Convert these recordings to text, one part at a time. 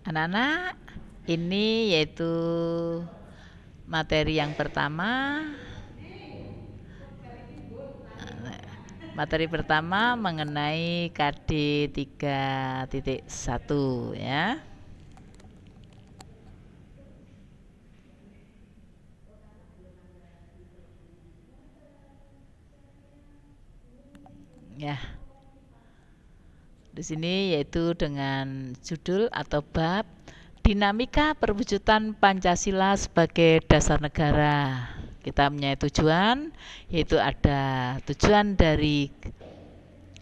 Anak-anak, ini yaitu materi yang pertama. Materi pertama mengenai KD 3.1 ya. Ya. Di sini yaitu dengan judul atau bab dinamika perwujudan Pancasila sebagai dasar negara. Kita punya tujuan, yaitu ada tujuan dari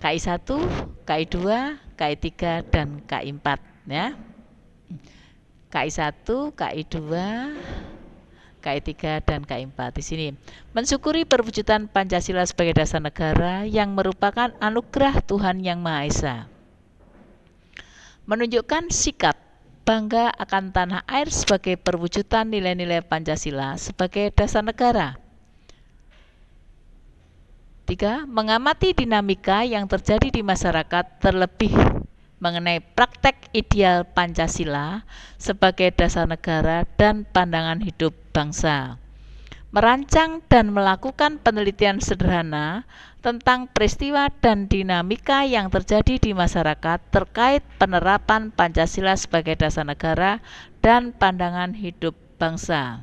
KI 1, KI 2, KI 3, dan KI 4 ya. KI 1, KI 2, KI 3, dan KI 4 di sini. Mensyukuri perwujudan Pancasila sebagai dasar negara yang merupakan anugerah Tuhan Yang Maha Esa. Menunjukkan sikap bangga akan tanah air sebagai perwujudan nilai-nilai Pancasila sebagai dasar negara. 3. Mengamati dinamika yang terjadi di masyarakat terlebih mengenai praktek ideal Pancasila sebagai dasar negara dan pandangan hidup bangsa. Merancang dan melakukan penelitian sederhana tentang peristiwa dan dinamika yang terjadi di masyarakat terkait penerapan Pancasila sebagai dasar negara dan pandangan hidup bangsa.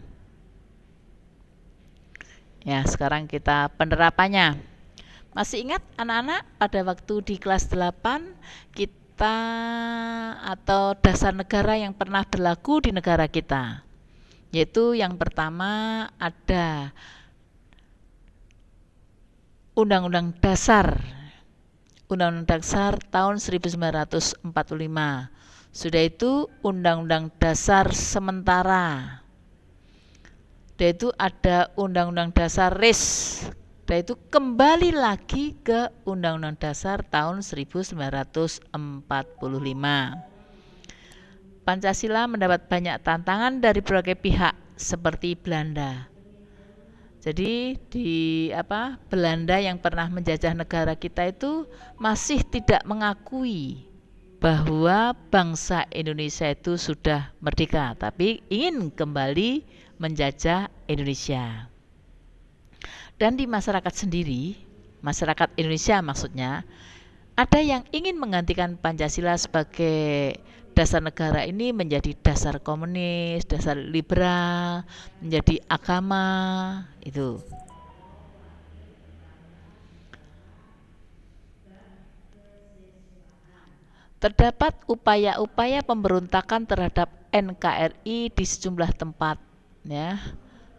Ya, sekarang kita penerapannya. Masih ingat anak-anak pada waktu di kelas 8 kita atau dasar negara yang pernah berlaku di negara kita? Yaitu yang pertama ada Undang-Undang Dasar tahun 1945. Sudah itu Undang-Undang Dasar sementara. Dan itu ada Undang-Undang Dasar RIS. Dan itu kembali lagi ke Undang-Undang Dasar tahun 1945. Pancasila mendapat banyak tantangan dari berbagai pihak seperti Belanda. Jadi Belanda yang pernah menjajah negara kita itu masih tidak mengakui bahwa bangsa Indonesia itu sudah merdeka, tapi ingin kembali menjajah Indonesia. Dan di masyarakat sendiri, masyarakat Indonesia maksudnya, ada yang ingin menggantikan Pancasila sebagai dasar negara ini menjadi dasar komunis, dasar liberal, menjadi agama, itu. Terdapat upaya-upaya pemberontakan terhadap NKRI di sejumlah tempat, ya,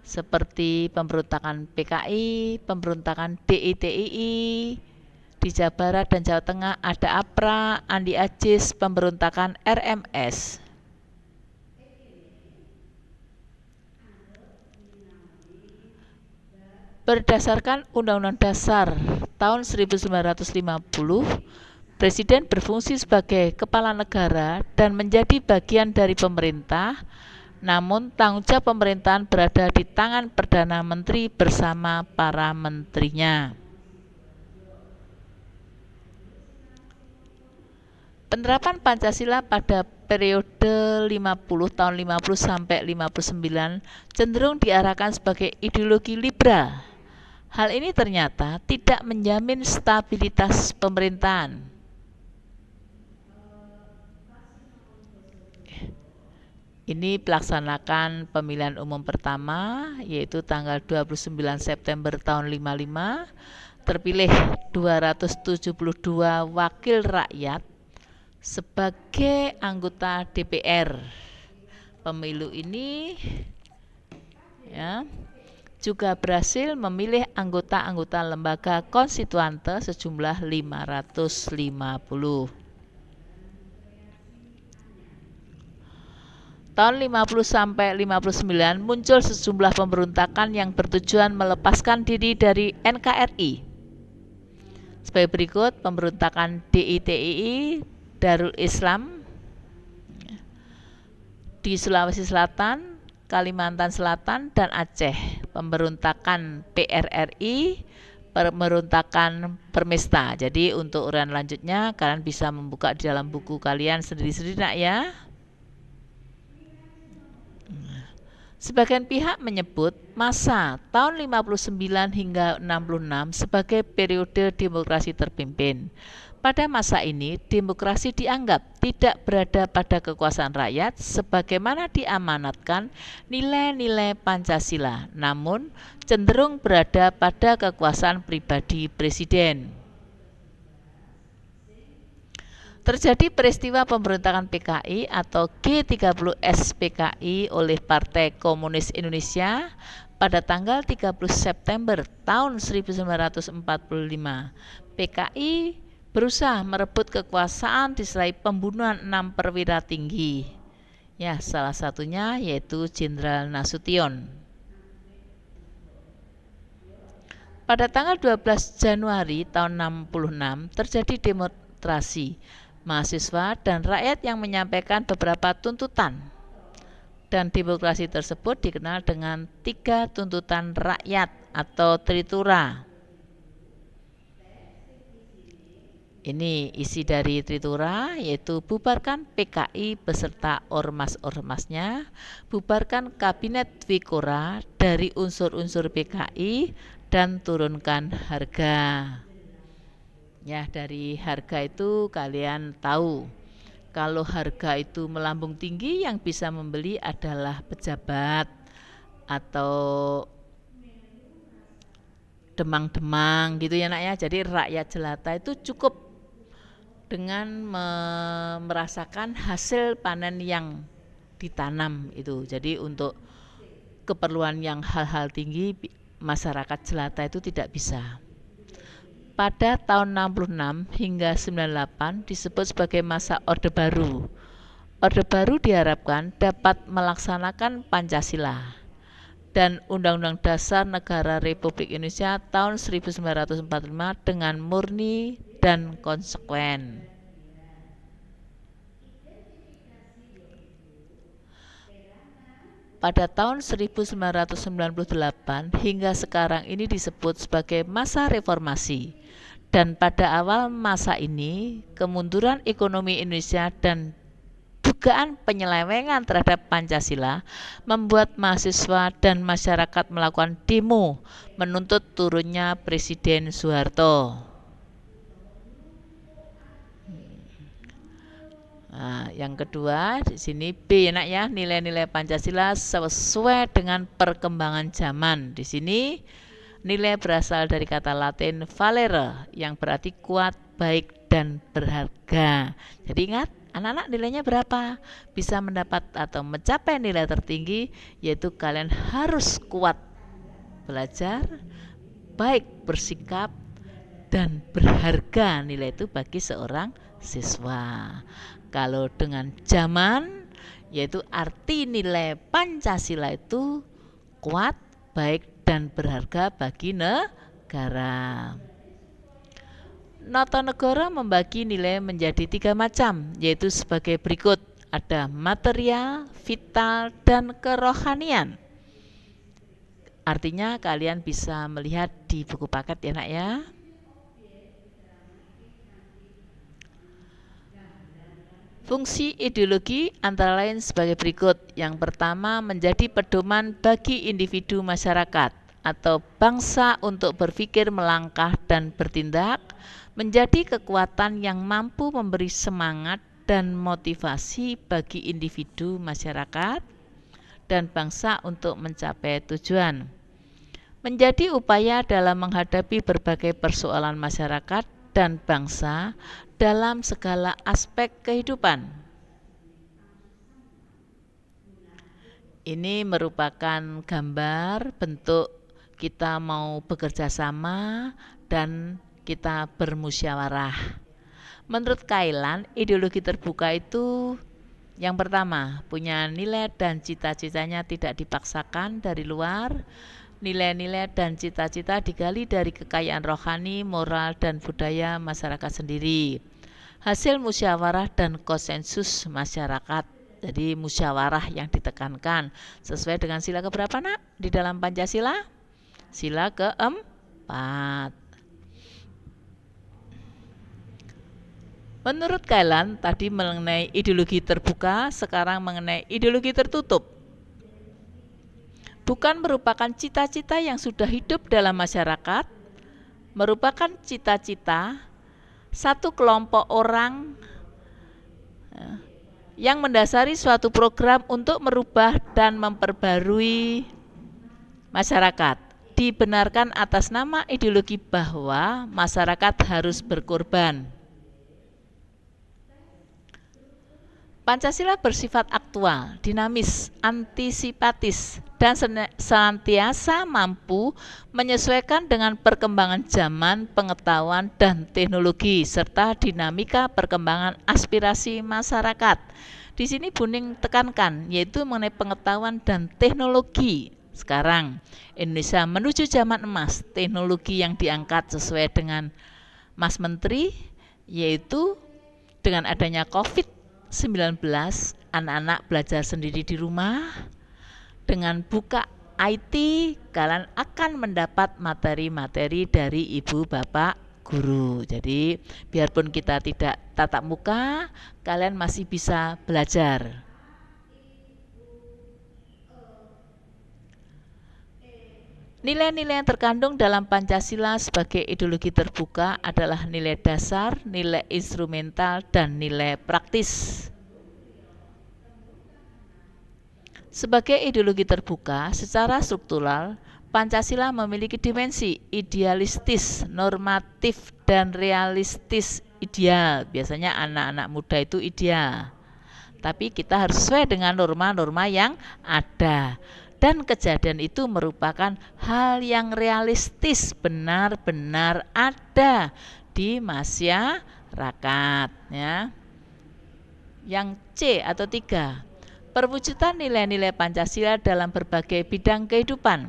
seperti pemberontakan PKI, pemberontakan DITII, di Jawa Barat dan Jawa Tengah ada APRA, Andi Ajis, pemberontakan RMS. Berdasarkan Undang-Undang Dasar tahun 1950, Presiden berfungsi sebagai kepala negara dan menjadi bagian dari pemerintah, namun tanggung jawab pemerintahan berada di tangan Perdana Menteri bersama para menterinya. Penerapan Pancasila pada periode tahun 50 sampai 59 cenderung diarahkan sebagai ideologi liberal. Hal ini ternyata tidak menjamin stabilitas pemerintahan. Ini pelaksanakan pemilihan umum pertama, yaitu tanggal 29 September tahun 55, terpilih 272 wakil rakyat sebagai anggota DPR. Pemilu ini ya, juga berhasil memilih anggota-anggota lembaga konstituante sejumlah 550. Tahun 50 sampai 59 muncul sejumlah pemberontakan yang bertujuan melepaskan diri dari NKRI. Sebagai berikut, pemberontakan DITII, Darul Islam di Sulawesi Selatan, Kalimantan Selatan, dan Aceh. Pemberontakan PRRI, pemberontakan Permesta. Jadi untuk uraian lanjutnya kalian bisa membuka di dalam buku kalian sendiri-sendiri nak ya. Sebagian pihak menyebut masa tahun 59 hingga 66 sebagai periode demokrasi terpimpin. Pada masa ini, demokrasi dianggap tidak berada pada kekuasaan rakyat sebagaimana diamanatkan nilai-nilai Pancasila, namun cenderung berada pada kekuasaan pribadi presiden. Terjadi peristiwa pemberontakan PKI atau G30S PKI oleh Partai Komunis Indonesia pada tanggal 30 September tahun 1945. PKI berusaha merebut kekuasaan disertai pembunuhan 6 perwira tinggi. Ya, salah satunya yaitu Jenderal Nasution. Pada tanggal 12 Januari tahun 66 terjadi demonstrasi mahasiswa dan rakyat yang menyampaikan beberapa tuntutan, dan demokrasi tersebut dikenal dengan 3 tuntutan rakyat atau Tritura. Ini isi dari Tritura, yaitu bubarkan PKI beserta ormas-ormasnya, bubarkan kabinet Twikora dari unsur-unsur PKI, dan turunkan harga. Ya, dari harga itu kalian tahu, kalau harga itu melambung tinggi yang bisa membeli adalah pejabat atau demang-demang gitu ya nak ya. Jadi rakyat jelata itu cukup dengan merasakan hasil panen yang ditanam itu. Jadi untuk keperluan yang hal-hal tinggi masyarakat jelata itu tidak bisa. Pada tahun 66 hingga 98 disebut sebagai masa Orde Baru. Orde Baru diharapkan dapat melaksanakan Pancasila dan Undang-Undang Dasar Negara Republik Indonesia tahun 1945 dengan murni dan konsekuen. Pada tahun 1998 hingga sekarang ini disebut sebagai masa reformasi. Dan pada awal masa ini, kemunduran ekonomi Indonesia dan dugaan penyelewengan terhadap Pancasila membuat mahasiswa dan masyarakat melakukan demo menuntut turunnya Presiden Soeharto. Nah, yang kedua di sini B ya nak ya, nilai-nilai Pancasila sesuai dengan perkembangan zaman. Di sini nilai berasal dari kata Latin valere yang berarti kuat, baik, dan berharga. Jadi ingat, anak-anak nilainya berapa? Bisa mendapat atau mencapai nilai tertinggi, yaitu kalian harus kuat belajar, baik bersikap, dan berharga. Nilai itu bagi seorang siswa. Kalau dengan zaman, yaitu arti nilai Pancasila itu kuat, baik, dan berharga bagi negara. Nota negara membagi nilai menjadi 3 macam, yaitu sebagai berikut. Ada material, vital, dan kerohanian. Artinya kalian bisa melihat di buku paket ya nak ya. Fungsi ideologi antara lain sebagai berikut. Yang pertama, menjadi pedoman bagi individu masyarakat atau bangsa untuk berpikir, melangkah, dan bertindak, menjadi kekuatan yang mampu memberi semangat dan motivasi bagi individu masyarakat dan bangsa untuk mencapai tujuan. Menjadi upaya dalam menghadapi berbagai persoalan masyarakat dan bangsa dalam segala aspek kehidupan. Ini merupakan gambar bentuk kita mau bekerja sama dan kita bermusyawarah. Menurut Kailan, ideologi terbuka itu yang pertama, punya nilai dan cita-citanya tidak dipaksakan dari luar. Nilai-nilai dan cita-cita digali dari kekayaan rohani, moral, dan budaya masyarakat sendiri. Hasil musyawarah dan konsensus masyarakat. Jadi musyawarah yang ditekankan sesuai dengan sila keberapa nak di dalam Pancasila? Sila keempat. Menurut Kailan tadi mengenai ideologi terbuka, sekarang mengenai ideologi tertutup. bukan merupakan cita-cita yang sudah hidup dalam masyarakat, merupakan cita-cita satu kelompok orang yang mendasari suatu program untuk merubah dan memperbarui masyarakat. Dibenarkan atas nama ideologi bahwa masyarakat harus berkorban. Pancasila bersifat aktual, dinamis, antisipatis, dan senantiasa mampu menyesuaikan dengan perkembangan zaman, pengetahuan, dan teknologi, serta dinamika perkembangan aspirasi masyarakat. Di sini Buning tekankan, yaitu mengenai pengetahuan dan teknologi. Sekarang, Indonesia menuju zaman emas, teknologi yang diangkat sesuai dengan Mas Menteri, yaitu dengan adanya COVID-19, anak-anak belajar sendiri di rumah. Dengan buka IT, kalian akan mendapat materi-materi dari ibu bapak guru. Jadi biarpun kita tidak tatap muka, kalian masih bisa belajar. Nilai-nilai yang terkandung dalam Pancasila sebagai ideologi terbuka adalah nilai dasar, nilai instrumental, dan nilai praktis. Sebagai ideologi terbuka, secara struktural, Pancasila memiliki dimensi idealistis, normatif, dan realistis ideal. Biasanya anak-anak muda itu ideal. Tapi kita harus sesuai dengan norma-norma yang ada. Dan kejadian itu merupakan hal yang realistis, benar-benar ada di masyarakat. Ya. Yang C atau 3, perwujudan nilai-nilai Pancasila dalam berbagai bidang kehidupan.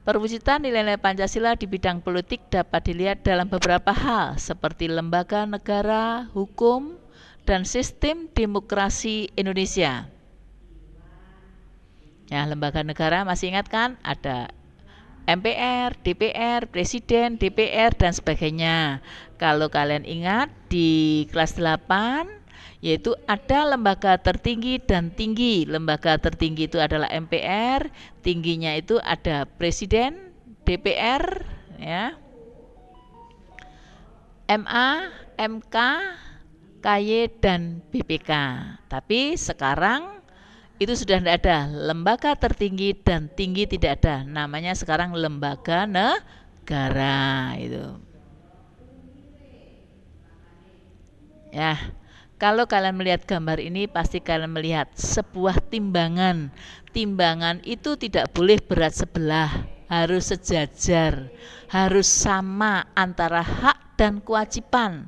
Perwujudan nilai-nilai Pancasila di bidang politik dapat dilihat dalam beberapa hal, seperti lembaga negara, hukum, dan sistem demokrasi Indonesia. Ya, lembaga negara masih ingat kan? Ada MPR, DPR, Presiden, DPR, dan sebagainya. Kalau kalian ingat di kelas 8, yaitu ada lembaga tertinggi dan tinggi. Lembaga tertinggi itu adalah MPR, tingginya itu ada Presiden, DPR, ya, MA, MK, KY, dan BPK. Tapi sekarang itu sudah tidak ada, lembaga tertinggi dan tinggi tidak ada, namanya sekarang lembaga negara itu. Ya, kalau kalian melihat gambar ini pasti kalian melihat sebuah timbangan. Timbangan itu tidak boleh berat sebelah, harus sejajar, harus sama antara hak dan kewajiban.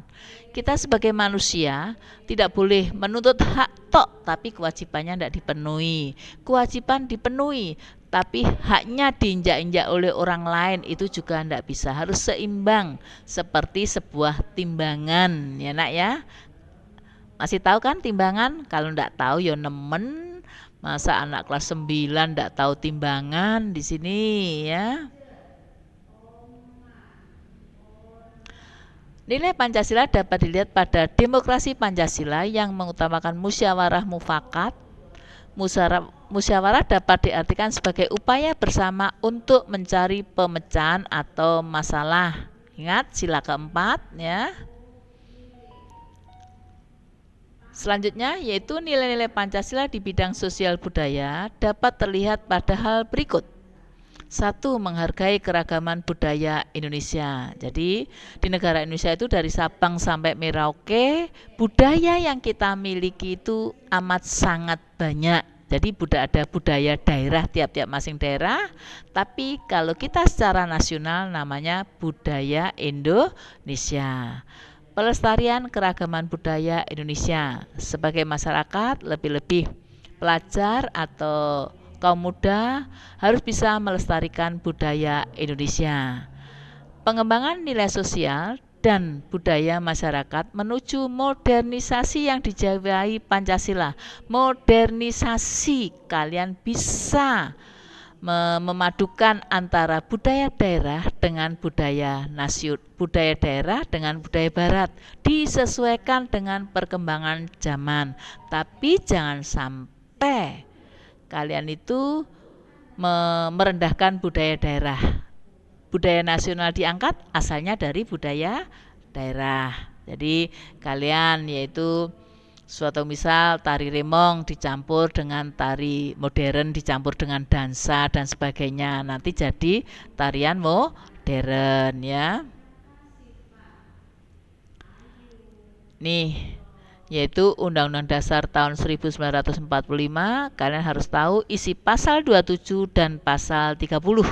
Kita sebagai manusia tidak boleh menuntut hak tok, tapi kewajibannya tidak dipenuhi. Kewajiban dipenuhi, tapi haknya diinjak-injak oleh orang lain, itu juga tidak bisa. Harus seimbang, seperti sebuah timbangan, ya nak ya. Masih tahu kan timbangan? Kalau tidak tahu ya nemen. Masa anak kelas 9 tidak tahu timbangan di sini ya. Nilai Pancasila dapat dilihat pada demokrasi Pancasila yang mengutamakan musyawarah mufakat. Musyawarah dapat diartikan sebagai upaya bersama untuk mencari pemecahan atau masalah. Ingat sila keempat ya. Selanjutnya yaitu nilai-nilai Pancasila di bidang sosial budaya dapat terlihat pada hal berikut. 1. Menghargai keragaman budaya Indonesia. Jadi di negara Indonesia itu dari Sabang sampai Merauke, budaya yang kita miliki itu amat sangat banyak. Jadi ada budaya daerah, tiap-tiap masing daerah. Tapi kalau kita secara nasional namanya budaya Indonesia. Pelestarian keragaman budaya Indonesia. Sebagai masyarakat, lebih-lebih pelajar atau kaum muda harus bisa melestarikan budaya Indonesia. Pengembangan nilai sosial dan budaya masyarakat menuju modernisasi yang dijiwai Pancasila. Modernisasi, kalian bisa memadukan antara budaya daerah dengan budaya daerah dengan budaya barat, disesuaikan dengan perkembangan zaman. Tapi jangan sampai kalian itu merendahkan budaya daerah. Budaya nasional diangkat asalnya dari budaya daerah. Jadi kalian yaitu suatu misal tari remong dicampur dengan tari modern, dicampur dengan dansa dan sebagainya, nanti jadi tarian modern ya. Nih, yaitu Undang-Undang Dasar tahun 1945, kalian harus tahu isi pasal 27 dan pasal 30.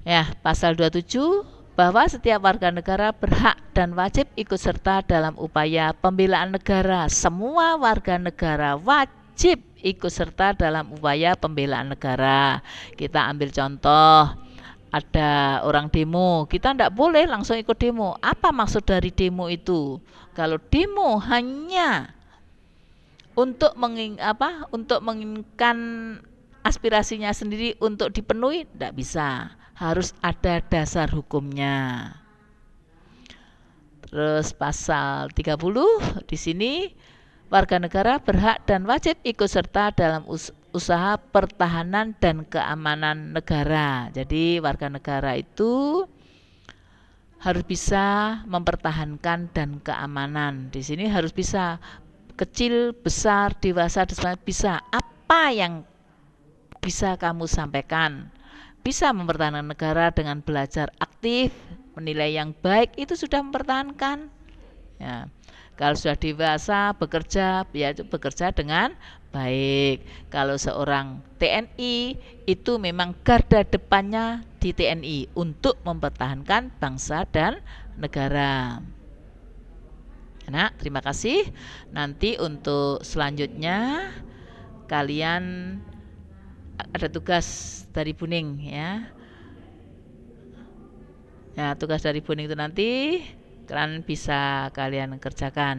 Ya, pasal 27 bahwa setiap warga negara berhak dan wajib ikut serta dalam upaya pembelaan negara. Semua warga negara wajib ikut serta dalam upaya pembelaan negara. Kita ambil contoh, ada orang demo, kita tidak boleh langsung ikut demo. Apa maksud dari demo itu? Kalau demo hanya untuk menginginkan aspirasinya sendiri untuk dipenuhi, tidak bisa. Harus ada dasar hukumnya. Terus pasal 30 di sini warga negara berhak dan wajib ikut serta dalam usaha pertahanan dan keamanan negara. Jadi warga negara itu harus bisa mempertahankan dan keamanan. Di sini harus bisa, kecil, besar, dewasa, bisa. Apa yang bisa kamu sampaikan? Bisa mempertahankan negara dengan belajar aktif, menilai yang baik, itu sudah mempertahankan. Ya. Kalau sudah dewasa bekerja, ya itu bekerja dengan baik. Kalau seorang TNI itu memang garda depannya di TNI untuk mempertahankan bangsa dan negara. Nah, terima kasih. Nanti untuk selanjutnya kalian ada tugas dari Buning ya. Ya, tugas dari Buning itu nanti kalian bisa kerjakan.